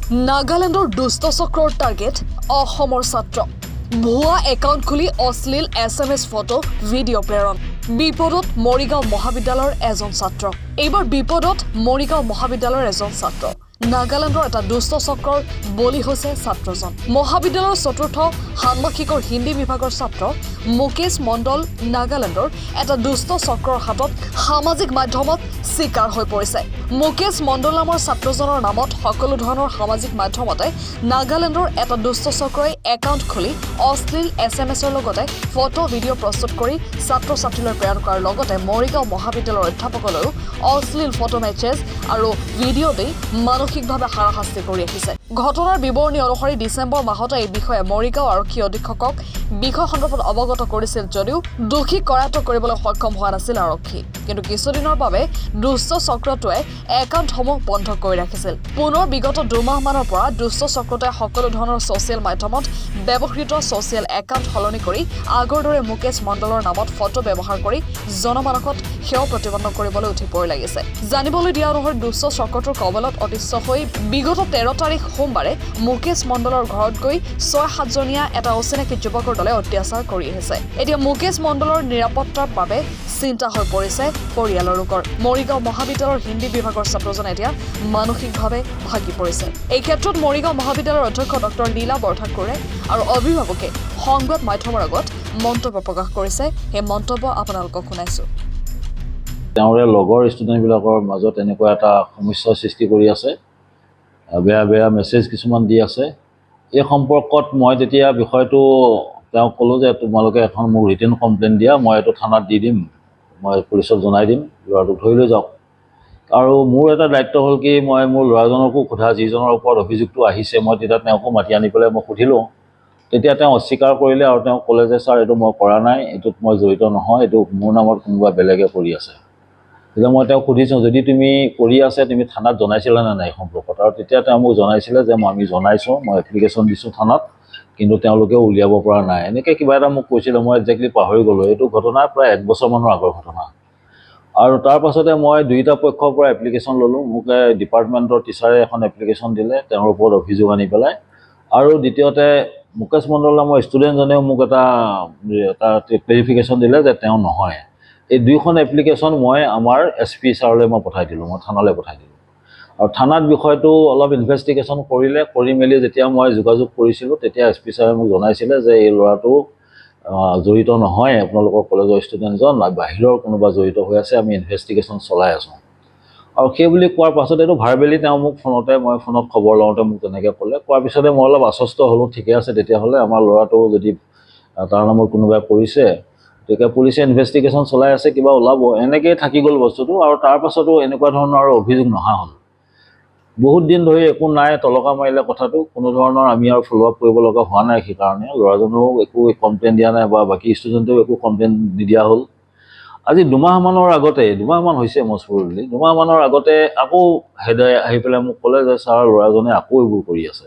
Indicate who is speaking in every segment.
Speaker 1: নাগালেণ্ডৰ দুষ্ট চক্ৰৰ টাৰ্গেট অসমৰ ছাত্ৰ ভুৱা একাউণ্ট খুলি অশ্লীল SMS ফটো ভিডিঅ' প্ৰেৰণ বিপদত মৰিগাঁও মহাবিদ্যালয়ৰ এজন ছাত্ৰ এইবাৰ বিপদত মৰিগাঁও মহাবিদ্যালয়ৰ এজন ছাত্ৰ নাগালেণ্ডৰ এটা দুষ্ট চক্ৰৰ বলি হৈছে ছাত্ৰজন মহাবিদ্যালয়ৰ চতুৰ্থ ষান্মাসিকৰ হিন্দী বিভাগৰ ছাত্ৰ মুকেশ মণ্ডল নাগালেণ্ডৰ এটা দুষ্ট চক্ৰৰ হাতত সামাজিক মাধ্যমত চিকাৰ হৈ পৰিছে মুকেশ মণ্ডল নামৰ ছাত্ৰজনৰ নামত সকলো ধৰণৰ সামাজিক মাধ্যমতে নাগালেণ্ডৰ এটা দুষ্ট চক্ৰই একাউণ্ট খুলি অশ্লীল SMSৰ লগতে ফটো ভিডিঅ' প্ৰস্তুত কৰি ছাত্ৰ ছাত্ৰীলৈ প্ৰেৰণ কৰাৰ লগতে মৰিগাঁও মহাবিদ্যালয়ৰ অধ্যাপকলৈও অশ্লীল ফটো মেছেজ আৰু ভিডিঅ' দি মানসিকভাৱে হাৰাশাস্তি কৰি আহিছে ঘটনাৰ বিৱৰণী অনুসৰি ডিচেম্বৰ মাহতে এই বিষয়ে মৰিগাঁও আৰক্ষী অধীক্ষকক বিষয় সন্দৰ্ভত অৱগত কৰিছিল যদিও দোষী কৰায়ত্ব কৰিবলৈ সক্ষম হোৱা নাছিল আৰক্ষী কিন্তু কিছুদিনৰ বাবে দুষ্ট চক্ৰটোৱে একাউণ্টসমূহ বন্ধ কৰি ৰাখিছিল পুনৰ বিগত দুমাহমানৰ পৰা দুষ্ট চক্ৰটোৱে সকলো ধৰণৰ ছ'চিয়েল মাধ্যমত ব্যৱহৃত ছ'চিয়েল একাউণ্ট সলনি কৰি আগৰ দৰে মুকেশ মণ্ডলৰ নামত ফটো ব্যৱহাৰ কৰি জনমানসত সেৱা প্ৰতিপন্ন কৰিবলৈ উঠি পৰি লাগিছে জানিবলৈ দিয়া অনুসৰি দুষ্ট চক্ৰটোৰ কবলত অতিষ্ঠ হৈ বিগত 13 তাৰিখ সোমবাৰে মুকেশ মণ্ডলৰ ঘৰত গৈ 6-7 জনীয়া এটা অচিনাকি যুৱকৰ দলে অত্যাচাৰ কৰি আহিছে এতিয়া মুকেশ মণ্ডলৰ নিৰাপত্তাৰ বাবে চিন্তা হৈ পৰিছে পৰিয়ালৰ লোকৰ মৰিগাঁও মহাবিদ্যালয়ৰ হিন্দী বিভাগৰ ছাত্ৰজন এতিয়া মানসিকভাৱে ভাগি পৰিছে এই ক্ষেত্ৰত মৰিগাঁও মহাবিদ্যালয়ৰ অধ্যক্ষ ডক্টৰ লীলা বৰঠাকুৰে আৰু অভিভাৱকে সংবাদ মাধ্যমৰ আগত মন্তব্য প্ৰকাশ কৰিছে সেই মন্তব্য আপোনালোকক শুনাইছো
Speaker 2: তেওঁৰে লগৰ ষ্টুডেণ্টবিলাকৰ মাজত এনেকুৱা এটা সমস্যাৰ সৃষ্টি কৰি আছে বেয়া মেছেজ কিছুমান দি আছে এই সম্পৰ্কত মই তেতিয়া বিষয়টো তেওঁক ক'লোঁ যে তোমালোকে এখন মোক ৰিটেন কমপ্লেইন দিয়া মই এইটো থানাত দি দিম মই পুলিচক জনাই দিম ল'ৰাটোক ধৰি লৈ যাওক আৰু মোৰ এটা দায়িত্ব হ'ল কি মই মোৰ ল'ৰাজনকো সোধা যিজনৰ ওপৰত অভিযোগটো আহিছে মই তেতিয়া তেওঁকো মাতি আনি পেলাই মই সুধিলোঁ তেতিয়া তেওঁ অস্বীকাৰ কৰিলে আৰু তেওঁ ক'লে যে ছাৰ এইটো মই কৰা নাই এইটোত মই জড়িত নহয় এইটো মোৰ নামত কোনোবা বেলেগে কৰি আছে তেতিয়া মই তেওঁক সুধিছোঁ যদি তুমি কৰি আছে তুমি থানাত জনাইছিলা নে নাই সম্পৰ্কত আৰু তেতিয়া তেওঁ মোক জনাইছিলে যে আমি জনাইছোঁ মই এপ্লিকেশ্যন দিছোঁ থানাত কিন্তু তেওঁলোকে উলিয়াব পৰা নাই এনেকৈ কিবা এটা মোক কৈছিলে মই একজেক্টলি পাহৰি গ'লোঁ এইটো ঘটনা প্ৰায় 1 বছৰমানৰ আগৰ ঘটনা আৰু তাৰ পাছতে মই দুইটা পক্ষৰ পৰা এপ্লিকেশ্যন ল'লোঁ মোক ডিপাৰ্টমেণ্টৰ টিচাৰে এখন এপ্লিকেশ্যন দিলে তেওঁৰ ওপৰত অভিযোগ আনি পেলাই আৰু দ্বিতীয়তে মুকেশ মণ্ডল নামৰ ষ্টুডেণ্টজনেও মোক এটা ক্লেৰিফিকেশ্যন দিলে যে তেওঁ নহয় এই দুইখন এপ্লিকেশ্যন মই আমাৰ SP ছাৰলৈ মই পঠাই দিলোঁ মই থানালৈ পঠাই দিলোঁ আৰু থানাত বিষয়টো অলপ ইনভেষ্টিগেশ্যন কৰিলে কৰি মেলি যেতিয়া মই যোগাযোগ কৰিছিলোঁ তেতিয়া SP ছাৰে মোক জনাইছিলে যে এই ল'ৰাটো জড়িত নহয় আপোনালোকৰ কলেজৰ ষ্টুডেণ্টজন বাহিৰৰ কোনোবা জড়িত হৈ আছে আমি ইনভেষ্টিগেশ্যন চলাই আছোঁ আৰু সেই বুলি কোৱাৰ পাছত এইটো ভাৰ্বেলি তেওঁ মোক ফোনতে মই ফোনত খবৰ লওঁতে মোক তেনেকৈ ক'লে কোৱাৰ পিছতে মই অলপ আশ্বস্ত হ'লোঁ ঠিকে আছে তেতিয়াহ'লে আমাৰ ল'ৰাটো যদি তাৰ নামত কোনোবাই কৰিছে গতিকে পুলিচে ইনভেষ্টিগেশ্যন চলাই আছে কিবা ওলাব এনেকৈয়ে থাকি গ'ল বস্তুটো আৰু তাৰ পাছতো এনেকুৱা ধৰণৰ আৰু অভিযোগ নহা হ'ল বহুত দিন ধৰি একো নাই তলকা মাৰিলে কথাটো কোনো ধৰণৰ আমি আৰু ফ'ল' আপ কৰিব লগা হোৱা নাই সেইকাৰণে ল'ৰাজনেও একো কমপ্লেইন দিয়া নাই বা বাকী ষ্টুডেণ্টেও একো কমপ্লেইন নিদিয়া হ'ল আজি দুমাহমানৰ আগতে দুমাহমান হৈছে মজপুৰলি দুমাহমানৰ আগতে আকৌ হেডে আহি পেলাই মোক ক'লে যে ছাৰ ল'ৰাজনে আকৌ এইবোৰ কৰি আছে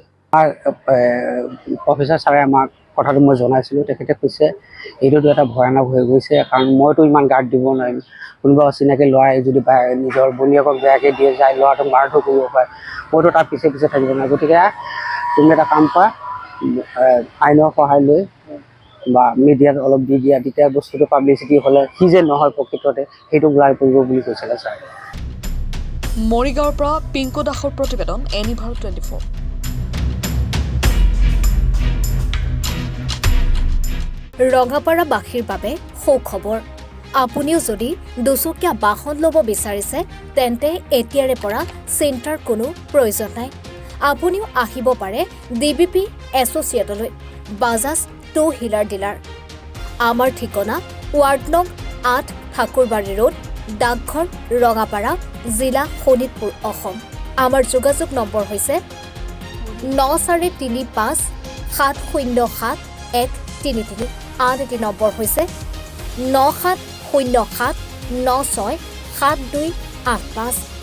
Speaker 3: প্ৰফেচাৰ ছাৰে আমাক কথাটো মই জনাইছিলোঁ তেখেতে কৈছে এইটোতো এটা ভয়ানক হৈ গৈছে কাৰণ মইতো ইমান গাৰ্ড দিব নোৱাৰিম কোনোবা অচিনাকি ল'ৰাই যদি নিজৰ বনীয়েকক বেয়াকৈ দিয়ে যায় ল'ৰাটোক মাৰধৰ কৰিব পাৰে মইতো তাৰ পিছে পিছে থাকিব নোৱাৰোঁ গতিকে তুমি এটা কাম কৰা আইনৰ সহায় লৈ বা মিডিয়াত অলপ দি দিয়া তেতিয়া বস্তুটো পাব্লিচিটি হ'লে সি যে নহয় প্ৰকৃততে সেইটো ওলাই পৰিব বুলি কৈছিলে ছাৰ
Speaker 1: মৰিগাঁৱৰ পৰা পিংকু দাসৰ প্ৰতিবেদন এনিভাৰ 24
Speaker 4: ৰঙাপাৰাবাসীৰ বাবে সুখবৰ আপুনিও যদি দুচকীয়া বাহন ল'ব বিচাৰিছে তেন্তে এতিয়াৰে পৰা চিন্তাৰ কোনো প্ৰয়োজন নাই আপুনিও আহিব পাৰে DBP এছ'চিয়েটলৈ বাজাজ টু হুইলাৰ ডিলাৰ আমাৰ ঠিকনা ৱাৰ্ড নং 8 ঠাকুৰবাৰী ৰোড ডাকঘৰ ৰঙাপাৰা জিলা শোণিতপুৰ অসম আমাৰ যোগাযোগ নম্বৰ হৈছে 9435707133 আন এটি নম্বৰ হৈছে 9707967285